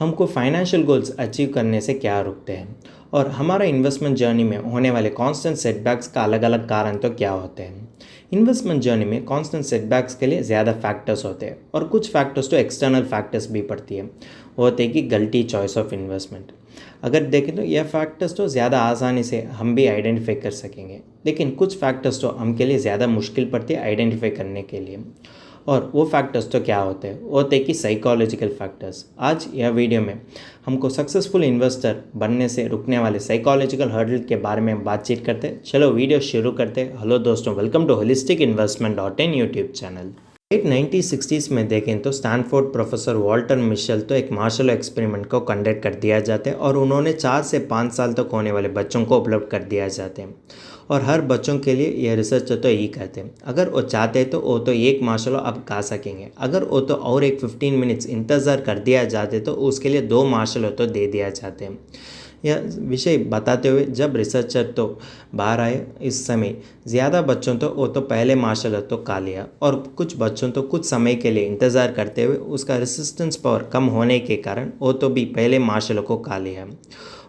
हमको financial goals achieve करने से क्या रोकते हैं और हमारा इन्वेस्टमेंट जर्नी में होने वाले कांस्टेंट सेटबैक्स का अलग अलग कारण तो क्या होते हैं। इन्वेस्टमेंट जर्नी में कांस्टेंट सेटबैक्स के लिए ज़्यादा फैक्टर्स होते हैं और कुछ फैक्टर्स तो एक्सटर्नल फैक्टर्स भी पड़ती है। वो होते हैं कि गलती चॉइस ऑफ इन्वेस्टमेंट। अगर देखें तो यह फैक्टर्स तो ज़्यादा आसानी से हम भी आइडेंटिफाई कर सकेंगे, लेकिन कुछ फैक्टर्स तो हमके लिए ज़्यादा मुश्किल पड़ती है आइडेंटिफाई करने के लिए। और वो फैक्टर्स तो क्या होते हैं, वो होते हैं कि साइकोलॉजिकल फैक्टर्स। आज यह वीडियो में हमको सक्सेसफुल इन्वेस्टर बनने से रुकने वाले साइकोलॉजिकल हर्डल के बारे में बातचीत करते हैं। चलो वीडियो शुरू करते हैं। हेलो दोस्तों, welcome to holistic investment .in YouTube channel. Late 1960s में देखें तो स्टैनफोर्ड प्रोफेसर वॉल्टर मिशेल तो एक मार्शल एक्सपेरिमेंट को कंडक्ट कर दिया जाता है और उन्होंने 4 से 5 साल तक होने वाले बच्चों को उपलब्ध कर दिया जाते हैं। और हर बच्चों के लिए यह रिसर्च तो यही कहते हैं, अगर वो चाहते हैं तो वो तो एक मार्शल अब गा सकेंगे, अगर वो तो और एक 15 मिनट्स इंतज़ार कर दिया जाते तो उसके लिए 2 मार्शल तो दे दिया जाते हैं। यह विषय बताते हुए जब रिसर्चर तो बाहर आए, इस समय ज़्यादा बच्चों तो वो तो पहले मार्शल तो खा लिया और कुछ बच्चों तो कुछ समय के लिए इंतज़ार करते हुए उसका रेसिस्टेंस पावर कम होने के कारण वो तो भी पहले मार्शल को खा लिया।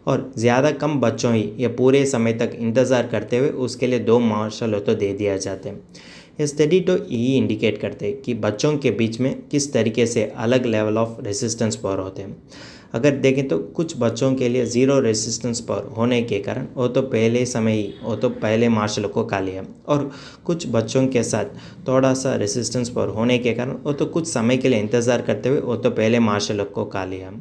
और ज़्यादा कम बच्चों ही ये पूरे समय तक इंतज़ार करते हुए उसके लिए 2 मार्शल तो दे दिया जाते हैं। ये स्टडी तो यही इंडिकेट करते हैं कि बच्चों के बीच में किस तरीके से अलग लेवल ऑफ रेसिस्टेंस पावर होते हैं। अगर देखें तो कुछ बच्चों के लिए ज़ीरो रेसिस्टेंस पावर होने के कारण वो तो पहले समय ही वो तो पहले मार्शल को खा लिया, और कुछ बच्चों के साथ थोड़ा सा रेसिस्टेंस पावर होने के कारण वो तो कुछ समय के लिए इंतज़ार करते हुए वो तो पहले मार्शल को खा लिया।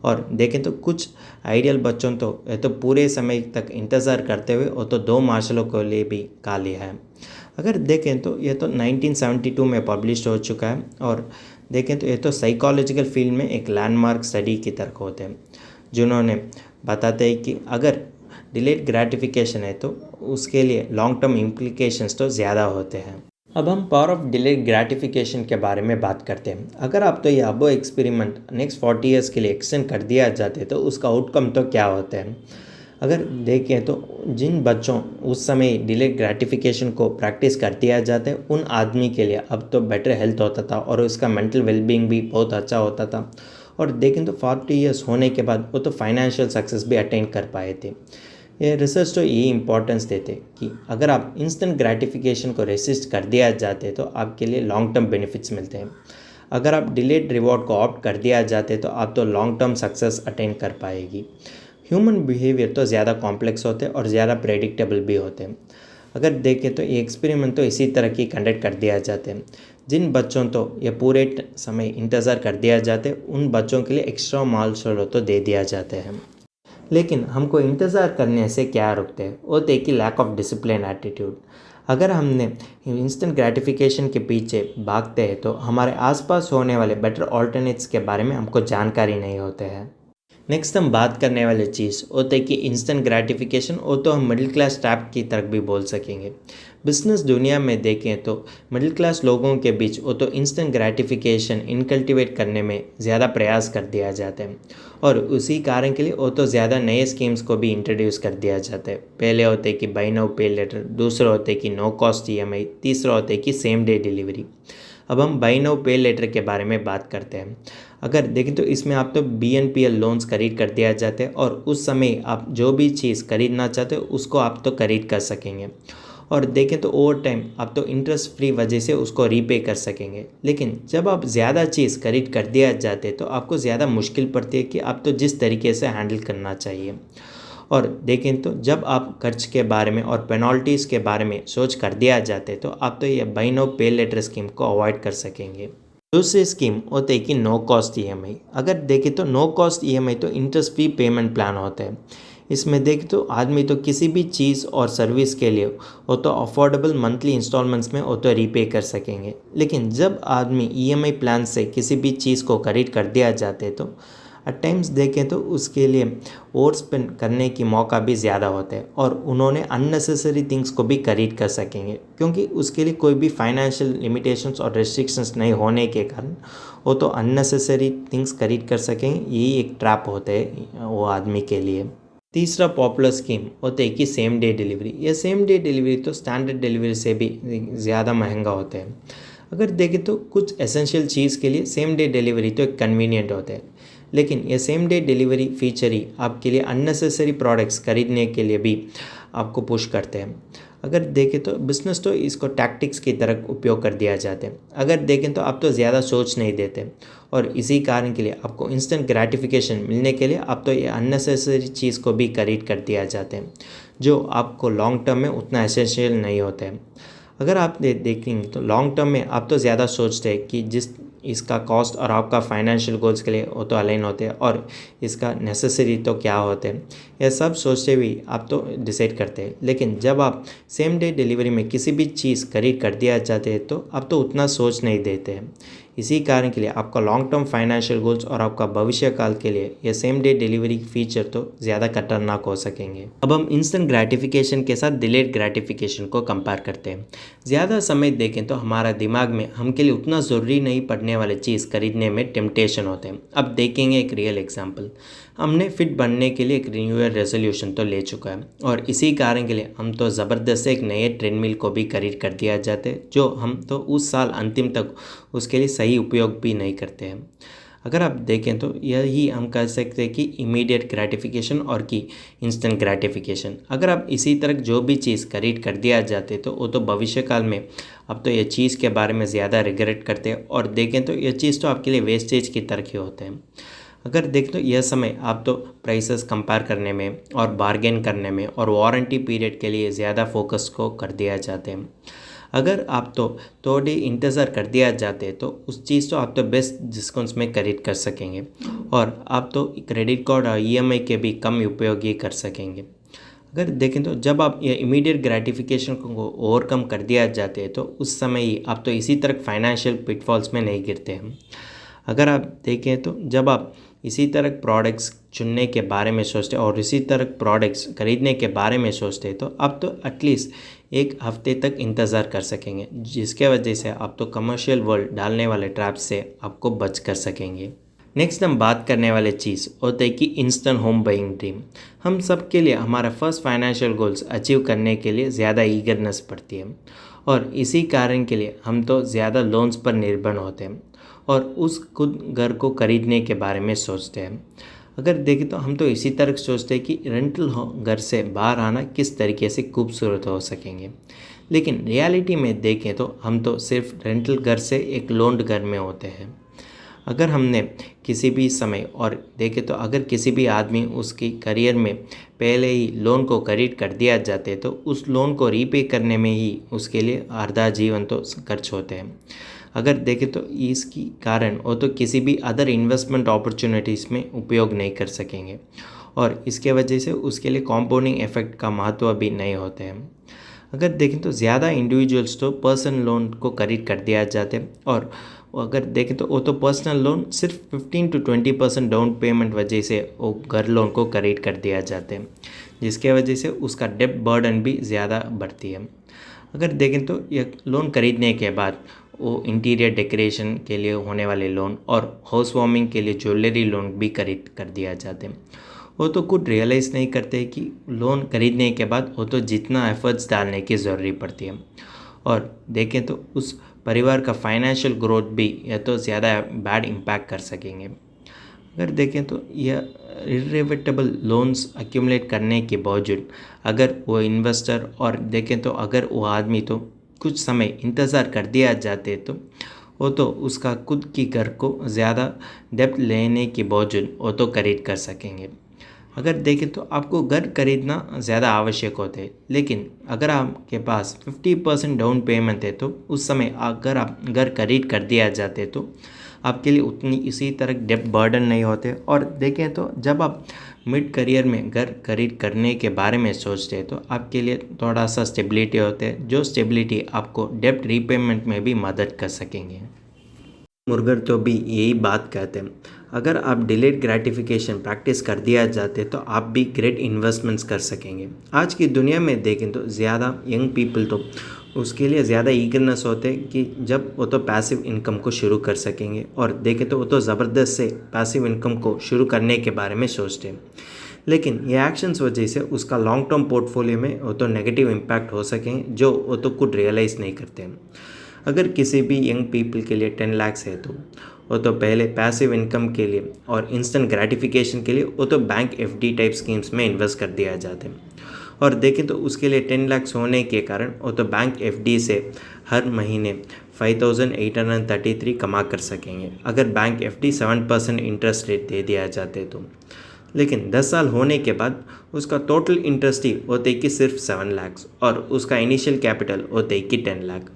और देखें तो कुछ आइडियल बच्चों तो ये तो पूरे समय तक इंतज़ार करते हुए वो तो 2 मार्शलों के लिए भी खा लिया है। अगर देखें तो ये तो 1972 में पब्लिश हो चुका है, और देखें तो ये तो साइकोलॉजिकल फील्ड में एक लैंडमार्क स्टडी की तरह होते हैं, जिन्होंने बताते हैं कि अगर डिलेड ग्रेटिफिकेशन है तो उसके लिए लॉन्ग टर्म इम्प्लीकेशंस तो ज़्यादा होते हैं। अब हम पावर ऑफ डिलेड ग्रेटिफिकेशन के बारे में बात करते हैं। अगर आप तो ये अबो एक्सपेरिमेंट नेक्स्ट 40 ईयर्स के लिए एक्सटेंड कर दिया जाते तो उसका आउटकम तो क्या होते हैं। अगर देखें तो जिन बच्चों उस समय डिलेड ग्रेटिफिकेशन को प्रैक्टिस कर दिया जाता है उन आदमी के लिए अब तो बेटर हेल्थ होता था और उसका मेंटल वेलबींग भी बहुत अच्छा होता था। और देखें तो 40 ईयर्स होने के बाद वो तो फाइनेंशियल सक्सेस भी अटेन कर पाए थे। ये रिसर्च तो यही इंपॉर्टेंस देते कि अगर आप इंस्टेंट ग्रेटिफिकेशन को रेसिस्ट कर दिया जाते तो आपके लिए लॉन्ग टर्म बेनिफिट्स मिलते हैं। अगर आप डिलेड रिवॉर्ड को ऑप्ट कर दिया जाते तो आप तो लॉन्ग टर्म सक्सेस अटेन कर पाएगी। ह्यूमन बिहेवियर तो ज़्यादा कॉम्प्लेक्स होते हैं और ज़्यादा प्रेडिक्टेबल भी होते हैं। अगर देखें तो ये एक्सपेरिमेंट तो इसी तरह की कंडक्ट कर दिया जाते हैं। जिन बच्चों तो ये पूरे समय इंतज़ार कर दिया जाते उन बच्चों के लिए एक्स्ट्रा मार्शल तो दे दिया जाते हैं। लेकिन हमको इंतज़ार करने से क्या रोकते हैं, वो थे कि लैक ऑफ डिसिप्लिन एटीट्यूड। अगर हमने इंस्टेंट ग्रेटिफिकेशन के पीछे भागते हैं तो हमारे आसपास होने वाले बेटर ऑल्टरनेट्स के बारे में हमको जानकारी नहीं होते हैं। नेक्स्ट हम बात करने वाली चीज़ होते है कि इंस्टेंट ग्रेटिफिकेशन, वो तो हम मिडिल क्लास ट्रैप की तरफ भी बोल सकेंगे। बिजनेस दुनिया में देखें तो मिडिल क्लास लोगों के बीच वो तो इंस्टेंट ग्रेटिफिकेशन इनकल्टिवेट करने में ज़्यादा प्रयास कर दिया जाता है, और उसी कारण के लिए वो तो ज़्यादा नए स्कीम्स को भी इंट्रोड्यूस कर दिया जाता है। पहले होते कि बाय नाउ पे लेटर, दूसरा होते कि नो कॉस्ट EMI, तीसरा होते कि सेम डे डिलीवरी। अब हम बाय नाउ पे लेटर के बारे में बात करते हैं। अगर देखें तो इसमें आप तो BNPL लोन्स खरीद कर दिया जाते हैं, और उस समय आप जो भी चीज़ खरीदना चाहते हो उसको आप तो खरीद कर सकेंगे। और देखें तो ओवर टाइम आप तो इंटरेस्ट फ्री वजह से उसको रीपे कर सकेंगे। लेकिन जब आप ज़्यादा चीज़ खरीद कर दिया जाते तो आपको ज़्यादा मुश्किल पड़ती है कि आप तो जिस तरीके से हैंडल करना चाहिए। और देखें तो जब आप खर्च के बारे में और पेनल्टीज़ के बारे में सोच कर दिया जाते तो आप तो ये बाय नाउ पे लेटर स्कीम को अवॉइड कर सकेंगे। दूसरी स्कीम होते है कि नो कॉस्ट EMI। अगर देखें तो नो कॉस्ट EMI तो इंटरेस्ट फ्री पेमेंट प्लान होता है। इसमें देखें तो आदमी तो किसी भी चीज़ और सर्विस के लिए वो तो अफोर्डेबल मंथली इंस्टॉलमेंट्स में वो तो रीपे कर सकेंगे। लेकिन जब आदमी EMI प्लान से किसी भी चीज़ को खरीद कर दिया जाते तो एट टाइम्स देखें तो उसके लिए ओवर स्पेंड करने की मौका भी ज़्यादा होता है, और उन्होंने अननेसेसरी थिंग्स को भी खरीद कर सकेंगे, क्योंकि उसके लिए कोई भी फाइनेंशियल लिमिटेशंस और रेस्ट्रिक्शंस नहीं होने के कारण वो तो अननेसेसरी थिंग्स खरीद कर सकेंगे। यही एक ट्रैप होता है वो आदमी के लिए। तीसरा पॉपुलर स्कीम होते है कि सेम डे डिलीवरी। यह सेम डे डिलीवरी तो स्टैंडर्ड डिलीवरी से भी ज़्यादा महंगा होता है। अगर देखें तो कुछ एसेंशियल चीज़ के लिए सेम डे डिलीवरी तो एक कन्वीनियंट होता है, लेकिन ये सेम डे डिलीवरी फीचर ही आपके लिए अननेसेसरी प्रोडक्ट्स खरीदने के लिए भी आपको पुश करते हैं। अगर देखें तो बिजनेस तो इसको टैक्टिक्स की तरह उपयोग कर दिया जाते हैं। अगर देखें तो आप तो ज़्यादा सोच नहीं देते और इसी कारण के लिए आपको इंस्टेंट ग्रेटिफिकेशन मिलने के लिए आप तो ये अननेसेसरी चीज़ को भी खरीद कर दिया जाते हैं जो आपको लॉन्ग टर्म में उतना एसेंशियल नहीं होते हैं। अगर आप देखेंगे तो लॉन्ग टर्म में आप तो ज़्यादा सोचते हैं कि जिस इसका कॉस्ट और आपका फाइनेंशियल गोल्स के लिए वो तो अलाइन होते हैं और इसका नेसेसरी तो क्या होते हैं, यह सब सोचते हुए आप तो डिसाइड करते हैं। लेकिन जब आप सेम डे डिलीवरी में किसी भी चीज़ खरीद कर दिया जाते हैं तो आप तो उतना सोच नहीं देते हैं। इसी कारण के लिए आपका लॉन्ग टर्म फाइनेंशियल गोल्स और आपका भविष्य काल के लिए ये सेम डे डिलीवरी फीचर तो ज़्यादा खतरनाक हो सकेंगे। अब हम इंस्टेंट ग्रेटिफिकेशन के साथ डिलेड ग्रेटिफिकेशन को कंपेयर करते हैं। ज़्यादा समय देखें तो हमारा दिमाग में हम के लिए उतना ज़रूरी नहीं पड़ने वाले चीज़ खरीदने में टेम्पटेशन होते हैं। अब देखेंगे एक रियल एग्जाम्पल। हमने फिट बनने के लिए एक न्यू ईयर रेजोल्यूशन तो ले चुका है और इसी कारण के लिए हम तो ज़बरदस्त से एक नए ट्रेडमिल को भी खरीद कर दिया जाते जो हम तो उस साल अंतिम तक उसके लिए सही उपयोग भी नहीं करते हैं। अगर आप देखें तो यही हम कह सकते हैं कि इमीडिएट ग्रेटिफिकेशन और कि इंस्टेंट ग्रेटिफिकेशन। अगर आप इसी तरह जो भी चीज़ खरीद कर दिया जाते तो वो तो भविष्य काल में अब तो ये चीज़ के बारे में ज़्यादा रिग्रेट करते हैं और देखें तो यह चीज़ तो आपके लिए वेस्टेज की तरह ही होते हैं। अगर देखें तो यह समय आप तो प्राइसेस कंपेयर करने में और बार्गेन करने में और वारंटी पीरियड के लिए ज़्यादा फोकस को कर दिया जाते हैं। अगर आप तो थोड़ी इंतज़ार कर दिया जाते तो उस चीज़ तो आप तो बेस्ट डिस्काउंट्स में खरीद कर सकेंगे और आप तो क्रेडिट कार्ड और ईएमआई के भी कम उपयोग ही कर सकेंगे। अगर देखें तो जब आप ये इमीडिएट ग्रेटिफिकेशन को ओवरकम कर दिया जाते हैं तो उस समय ही आप तो इसी तरह फाइनेंशियल पिटफॉल्स में नहीं गिरते हैं। अगर आप देखें तो जब आप इसी तरह प्रोडक्ट्स चुनने के बारे में सोचते और इसी तरह प्रोडक्ट्स खरीदने के बारे में सोचते तो आप तो एटलीस्ट एक हफ्ते तक इंतज़ार कर सकेंगे जिसके वजह से आप तो कमर्शियल वर्ल्ड डालने वाले ट्रैप से आपको बच कर सकेंगे। नेक्स्ट हम बात करने वाले चीज़ होता है कि इंस्टेंट होम बाइंग ड्रीम। हम सब के लिए हमारा फर्स्ट फाइनेंशियल गोल्स अचीव करने के लिए ज़्यादा ईगरनेस पड़ती है और इसी कारण के लिए हम तो ज़्यादा लोन्स पर निर्भर होते हैं और उस खुद घर को खरीदने के बारे में सोचते हैं। अगर देखें तो हम तो इसी तरह सोचते हैं कि रेंटल घर से बाहर आना किस तरीके से खूबसूरत हो सकेंगे, लेकिन रियलिटी में देखें तो हम तो सिर्फ रेंटल घर से एक लोन्ड घर में होते हैं। अगर हमने किसी भी समय और देखें तो अगर किसी भी आदमी उसकी करियर में पहले ही लोन को खरीद कर दिया जाते तो उस लोन को रीपे करने में ही उसके लिए आधा जीवन तो खर्च होते हैं। अगर देखें तो इसकी कारण वो तो किसी भी अदर इन्वेस्टमेंट अपॉर्चुनिटीज़ में उपयोग नहीं कर सकेंगे और इसके वजह से उसके लिए कॉम्पाउंडिंग इफेक्ट का महत्व भी नहीं होते हैं। अगर देखें तो ज़्यादा इंडिविजुअल्स तो पर्सनल लोन को खरीद कर दिया जाते हैं और अगर देखें तो वो तो पर्सनल लोन सिर्फ 15 to 20% डाउन पेमेंट वजह से वो घर लोन को खरीद कर दिया जाते हैं जिसके वजह से उसका डेब्ट बर्डन भी ज़्यादा बढ़ती है। अगर देखें तो यह लोन खरीदने के बाद वो इंटीरियर डेकोरेशन के लिए होने वाले लोन और हाउस वार्मिंग के लिए ज्वेलरी लोन भी खरीद कर दिया जाते हैं। वो तो खुद रियलाइज़ नहीं करते कि लोन खरीदने के बाद वो तो जितना एफर्ट्स डालने की ज़रूरी पड़ती है और देखें तो उस परिवार का फाइनेंशियल ग्रोथ भी या तो ज़्यादा बैड इम्पैक्ट कर सकेंगे। अगर देखें तो यह इरिवेटेबल लोन्स अक्यूमुलेट करने के बावजूद अगर वो इन्वेस्टर और देखें तो अगर वो आदमी तो कुछ समय इंतज़ार कर दिया जाते तो वो तो उसका खुद की घर को ज़्यादा डेप्थ लेने के बावजूद वो तो खरीद कर सकेंगे। अगर देखें तो आपको घर खरीदना ज़्यादा आवश्यक होते हैं, लेकिन अगर आपके पास 50% डाउन पेमेंट है तो उस समय अगर आप घर खरीद कर दिया जाते तो आपके लिए उतनी इसी तरह डेब्ट बर्डन नहीं होते। और देखें तो जब आप मिड करियर में घर खरीद करने के बारे में सोचते हैं तो आपके लिए थोड़ा सा स्टेबिलिटी होते हैं जो स्टेबिलिटी आपको डेब्ट रीपेमेंट में भी मदद कर सकेंगे। मुर्गर तो भी यही बात कहते हैं, अगर आप डिलेड ग्रेटिफिकेशन प्रैक्टिस कर दिया जाते तो आप भी ग्रेट इन्वेस्टमेंट्स कर सकेंगे। आज की दुनिया में देखें तो ज़्यादा यंग पीपल तो उसके लिए ज़्यादा ईगरनेस होते हैं कि जब वो तो पैसिव इनकम को शुरू कर सकेंगे और देखें तो वो तो ज़बरदस्त से पैसिव इनकम को शुरू करने के बारे में सोचते हैं, लेकिन ये एक्शंस वजह से उसका लॉन्ग टर्म पोर्टफोलियो में वो तो नेगेटिव इम्पैक्ट हो सकें जो वो तो खुद रियलाइज़ नहीं करते हैं। अगर किसी भी यंग पीपल के लिए 10 लाख है तो वो तो पहले पैसिव इनकम के लिए और इंस्टेंट ग्रेटिफिकेशन के लिए वो तो बैंक एफडी टाइप स्कीम्स में इन्वेस्ट कर दिया जाते हैं। और देखें तो उसके लिए 10 लाख होने के कारण वो तो बैंक एफडी से हर महीने 5,833 कमा कर सकेंगे अगर बैंक एफडी 7% इंटरेस्ट रेट दे दिया जाते तो। लेकिन 10 साल होने के बाद उसका टोटल इंटरेस्ट ही होते कि सिर्फ 7 लाख और उसका इनिशियल कैपिटल होते कि 10 लाख।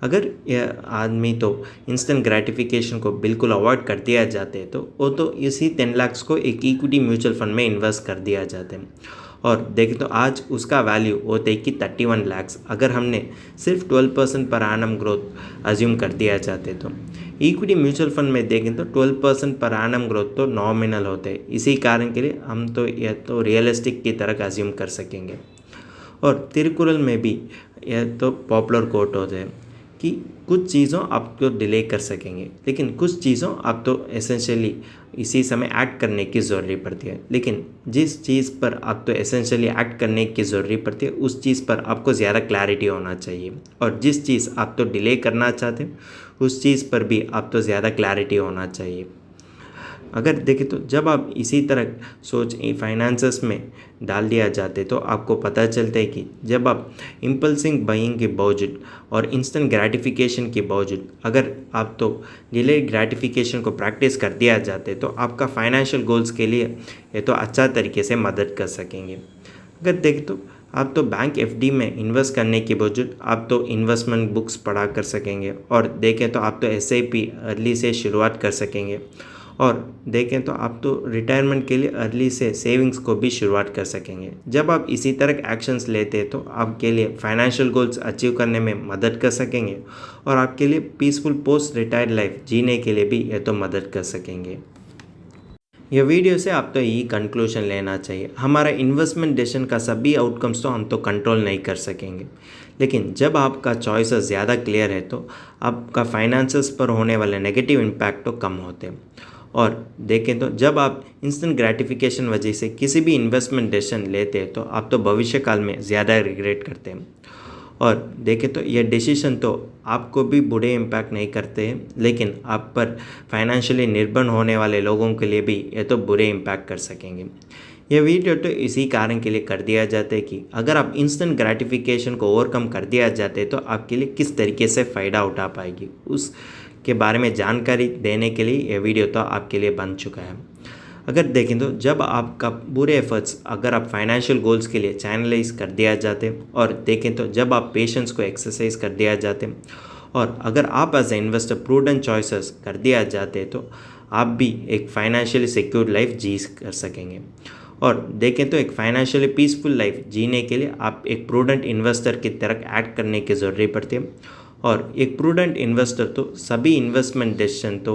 अगर यह आदमी तो इंस्टेंट ग्रेटिफिकेशन को बिल्कुल अवॉइड कर दिया जाते तो वो तो इसी 10 लाख को एक इक्विटी म्यूचुअल फंड में इन्वेस्ट कर दिया जाते हैं। और देखें तो आज उसका वैल्यू होते कि 31 लाख अगर हमने सिर्फ 12% पर एनम ग्रोथ अज्यूम कर दिया जाते तो। इक्विटी म्यूचुअल फंड में देखें तो 12% पर एनम ग्रोथ तो नॉमिनल होते हैं, इसी कारण के लिए हम तो यह तो रियलिस्टिक की तरह अज्यूम कर सकेंगे। और तिरुकुरल में भी यह तो पॉपुलर कोट होते हैं कि कुछ चीज़ों आप तो डिले कर सकेंगे लेकिन कुछ चीज़ों आप तो एसेंशियली इसी समय एक्ट करने की ज़रूरत पड़ती है। लेकिन जिस चीज़ पर आप तो एसेंशियली एक्ट करने की ज़रूरत पड़ती है उस चीज़ पर आपको ज़्यादा क्लैरिटी होना चाहिए और जिस चीज़ आप तो डिले करना चाहते हैं उस चीज़ पर भी आप तो ज़्यादा क्लैरिटी होना चाहिए। अगर देखें तो जब आप इसी तरह सोच फाइनेंसेस में डाल दिया जाते तो आपको पता चलता है कि जब आप इम्पल्सिव बाइंग के बावजूद और इंस्टेंट ग्रेटिफिकेशन के बावजूद अगर आप तो डिलेड ग्रेटिफिकेशन को प्रैक्टिस कर दिया जाते तो आपका फाइनेंशियल गोल्स के लिए ये तो अच्छा तरीके से मदद कर सकेंगे। अगर देखें तो आप तो बैंक एफडी में इन्वेस्ट करने के बावजूद आप तो इन्वेस्टमेंट बुक्स पढ़ा कर सकेंगे और देखें तो आप तो एसआईपी अर्ली से शुरुआत कर सकेंगे और देखें तो आप तो रिटायरमेंट के लिए अर्ली से सेविंग्स को भी शुरुआत कर सकेंगे। जब आप इसी तरह एक्शंस लेते हैं तो आपके लिए फाइनेंशियल गोल्स अचीव करने में मदद कर सकेंगे और आपके लिए पीसफुल पोस्ट रिटायर्ड लाइफ जीने के लिए भी यह तो मदद कर सकेंगे। यह वीडियो से आप तो यही कंक्लूजन लेना चाहिए, हमारा इन्वेस्टमेंट डिसीजन का सभी आउटकम्स तो हम तो कंट्रोल नहीं कर सकेंगे लेकिन जब आपका चॉइसेस ज़्यादा क्लियर है तो आपका फाइनेंसेस पर होने वाले नेगेटिव इम्पैक्ट तो कम होते हैं। और देखें तो जब आप इंस्टेंट ग्रेटिफिकेशन वजह से किसी भी इन्वेस्टमेंट डिसीजन लेते हैं तो आप तो भविष्य काल में ज़्यादा रिग्रेट करते हैं। और देखें तो ये डिसीजन तो आपको भी बुरे इम्पैक्ट नहीं करते हैं लेकिन आप पर फाइनेंशियली निर्भर होने वाले लोगों के लिए भी ये तो बुरे इम्पैक्ट कर सकेंगे। यह वीडियो तो इसी कारण के लिए कर दिया जाता है कि अगर आप इंस्टेंट ग्रेटिफिकेशन को ओवरकम कर दिया जाते तो आपके लिए किस तरीके से फ़ायदा उठा पाएगी उस के बारे में जानकारी देने के लिए यह वीडियो तो आपके लिए बन चुका है। अगर देखें तो जब आपका पूरे एफर्ट्स अगर आप फाइनेंशियल गोल्स के लिए चैनलाइज कर दिया जाते और देखें तो जब आप पेशेंस को एक्सरसाइज कर दिया जाते और अगर आप as a investor prudent choices कर दिया जाते तो आप भी एक फाइनेंशियली सिक्योर्ड लाइफ जी कर सकेंगे। और देखें तो एक फाइनेंशियली पीसफुल लाइफ जीने के लिए आप एक प्रूडेंट इन्वेस्टर की तरह एक्ट करने की ज़रूरत पड़ती है। और एक प्रूडेंट इन्वेस्टर तो सभी इन्वेस्टमेंट डिसीजन तो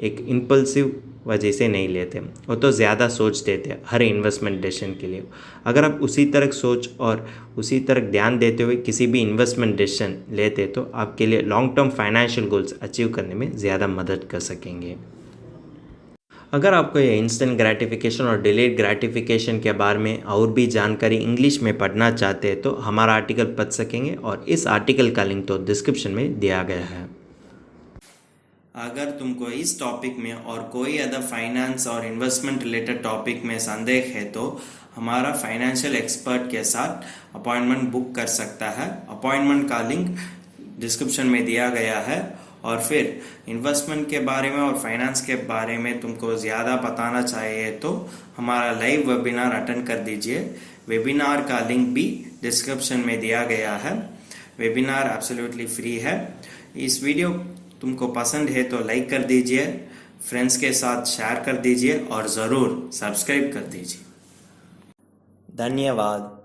एक इम्पल्सिव वजह से नहीं लेते, वो तो ज़्यादा सोच देते हैं हर इन्वेस्टमेंट डिसीजन के लिए। अगर आप उसी तरह सोच और उसी तरह ध्यान देते हुए किसी भी इन्वेस्टमेंट डिसीजन लेते तो आपके लिए long term financial goals achieve करने में ज़्यादा मदद कर सकेंगे। अगर आपको ये इंस्टेंट ग्रेटिफिकेशन और डिलेड ग्रेटिफिकेशन के बारे में और भी जानकारी इंग्लिश में पढ़ना चाहते हैं तो हमारा आर्टिकल पढ़ सकेंगे और इस आर्टिकल का लिंक तो डिस्क्रिप्शन में दिया गया है। अगर तुमको इस टॉपिक में और कोई अदर फाइनेंस और इन्वेस्टमेंट रिलेटेड टॉपिक में संदेह है तो हमारा फाइनेंशियल एक्सपर्ट के साथ अपॉइंटमेंट बुक कर सकता है। अपॉइंटमेंट का लिंक डिस्क्रिप्शन में दिया गया है। और फिर इन्वेस्टमेंट के बारे में और फाइनेंस के बारे में तुमको ज़्यादा बताना चाहिए तो हमारा लाइव वेबिनार अटेंड कर दीजिए। वेबिनार का लिंक भी डिस्क्रिप्शन में दिया गया है। वेबिनार एब्सोल्युटली फ्री है। इस वीडियो तुमको पसंद है तो लाइक कर दीजिए, फ्रेंड्स के साथ शेयर कर दीजिए और ज़रूर सब्सक्राइब कर दीजिए। धन्यवाद।